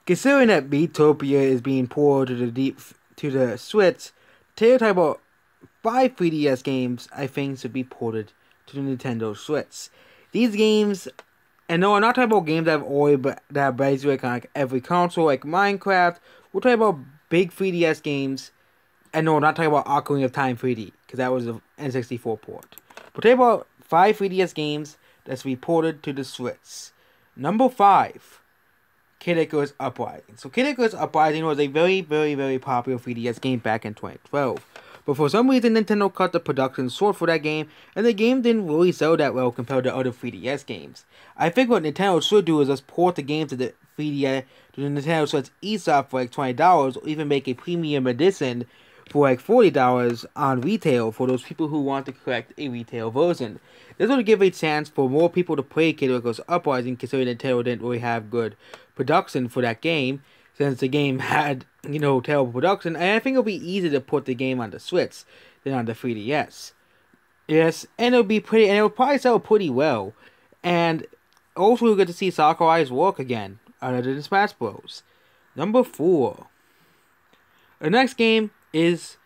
Considering that Beatopia is being poured to the Switch, today we're talking about 5 3DS games I think should be ported to the Nintendo Switch. These games, and no, I'm not talking about games that have basically on like every console, like Minecraft. We're talking about big 3DS games, and no, I'm not talking about Ocarina of Time 3D because that was an N64 port. We're talking about 5 3DS games that's ported to the Switch. Number 5. Kaneko's Uprising. So Kaneko's Uprising was a very, very, very popular 3DS game back in 2012. But for some reason, Nintendo cut the production short for that game, and the game didn't really sell that well compared to other 3DS games. I think what Nintendo should do is just port the game to the 3DS to the Nintendo Switch eShop for like $20, or even make a premium edition for like $40 on retail for those people who want to collect a retail version. This would give a chance for more people to play Kaneko's Uprising, considering Nintendo didn't really have good production for that game, since the game had, terrible production, and I think it'll be easier to put the game on the Switch than on the 3DS. Yes, and it'll probably sell pretty well. And also we'll get to see Sakurai's work again, other than Smash Bros. Number 4. The next game that's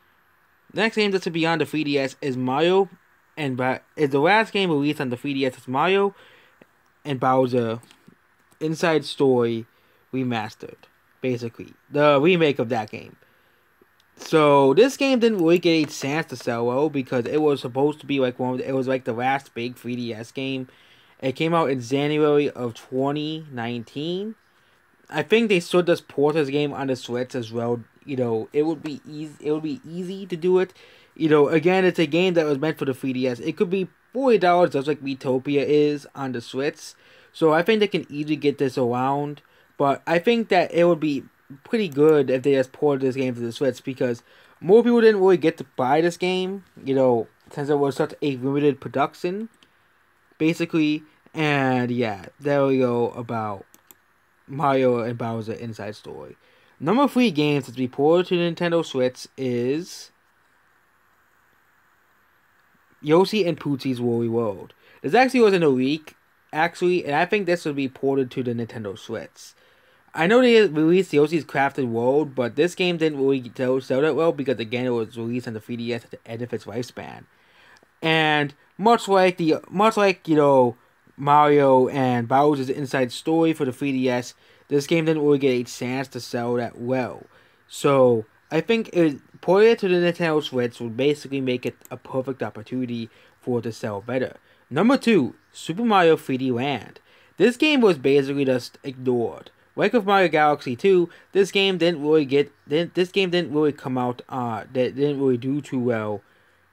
to be on the 3DS is Mario, and is the last game released on the 3DS is Mario and Bowser Inside Story Remastered. Basically, the remake of that game. So this game didn't really get a chance to sell well because it was supposed to be like it was like the last big 3DS game. It came out in January of 2019. I think they should just port this game on the Switch as well. It would be easy. It would be easy to do it. Again, it's a game that was meant for the 3DS. It could be $40, just like Miitopia is on the Switch. So I think they can easily get this around. But I think that it would be pretty good if they just ported this game to the Switch, because more people didn't really get to buy this game, since it was such a limited production, basically. And yeah, there we go about Mario and Bowser Inside Story. Number 3 games to be ported to the Nintendo Switch is Yoshi and Pootsie's Woolly World. This actually was in a week, and I think this would be ported to the Nintendo Switch. I know they released Yoshi's Crafted World, but this game didn't really sell that well because, again, it was released on the 3DS at the end of its lifespan. And much like Mario and Bowser's Inside Story for the 3DS, this game didn't really get a chance to sell that well. So I think porting it to the Nintendo Switch would basically make it a perfect opportunity for it to sell better. Number 2, Super Mario 3D Land. This game was basically just ignored. Like with Mario Galaxy 2, this game didn't really come out. That didn't really do too well.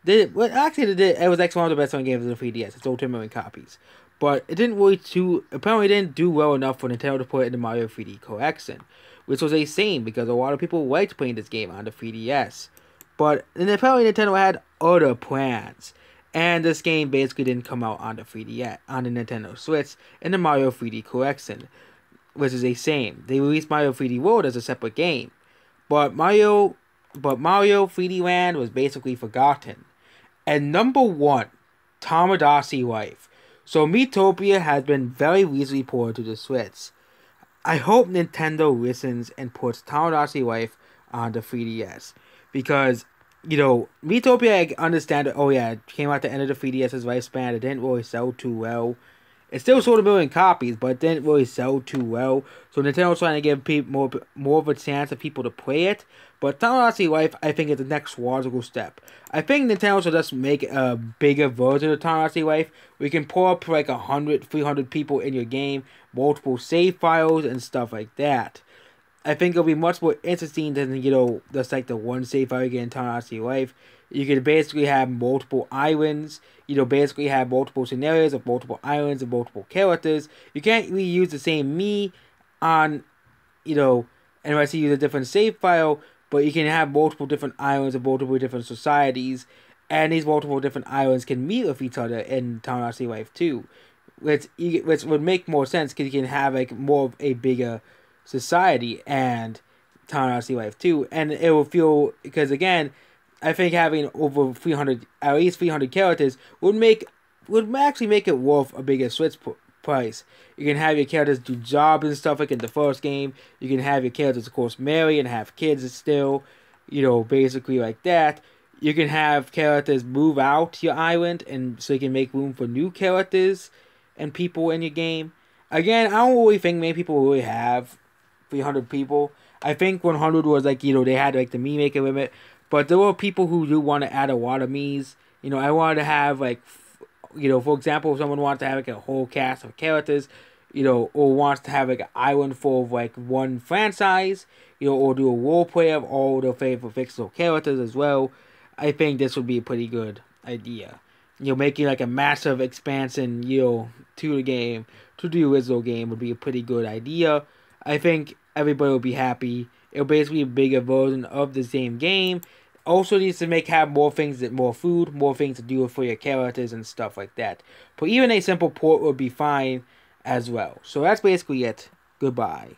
It was actually one of the best selling games of the 3DS. It sold 10 million copies, but it apparently didn't do well enough for Nintendo to put it in the Mario 3D collection, which was a shame because a lot of people liked playing this game on the 3DS. But apparently Nintendo had other plans, and this game basically didn't come out on the 3DS, on the Nintendo Switch, in the Mario 3D collection, which is a shame. They released Mario 3D World as a separate game, but Mario 3D Land was basically forgotten. And number 1, Tamagotchi Life. So Miitopia has been very recently ported to the Switch. I hope Nintendo listens and puts Tamagotchi Life on the 3DS, because Miitopia, I understand that. Oh yeah, it came out at the end of the 3DS's lifespan. It didn't really sell too well. It still sold 1 million copies, but it didn't really sell too well. So Nintendo's trying to give people more of a chance of people to play it. But Tamagotchi Life, I think, is the next logical step. I think Nintendo should just make a bigger version of Tamagotchi Life, where you can pull up like 100, 300 people in your game, multiple save files, and stuff like that. I think it'll be much more interesting than, just like the one save file you get in Tamagotchi Life. You can basically have multiple islands, basically have multiple scenarios of multiple islands and multiple characters. You can't really use the same me on, unless you use a different save file, but you can have multiple different islands and multiple different societies, and these multiple different islands can meet with each other in Tamagotchi Life too, which would make more sense because you can have like more of a bigger society and Tamagotchi Life too, and it will feel, because again, I think having over 300, at least 300 characters would actually make it worth a bigger Switch price. You can have your characters do jobs and stuff like in the first game. You can have your characters, of course, marry and have kids still, basically like that. You can have characters move out your island, and so you can make room for new characters and people in your game. Again, I don't really think many people really have 300 people. I think 100 was like, they had like the me maker limit. But there were people who do want to add a lot of me's. I wanted to have like, for example, if someone wants to have like a whole cast of characters, or wants to have like an island full of like one franchise, or do a role play of all their favorite fictional characters as well, I think this would be a pretty good idea. Making like a massive expansion, to the game, to the original game would be a pretty good idea. I think everybody will be happy. It'll basically be a bigger version of the same game. Also needs to have more things, more food, more things to do for your characters and stuff like that. But even a simple port would be fine as well. So that's basically it. Goodbye.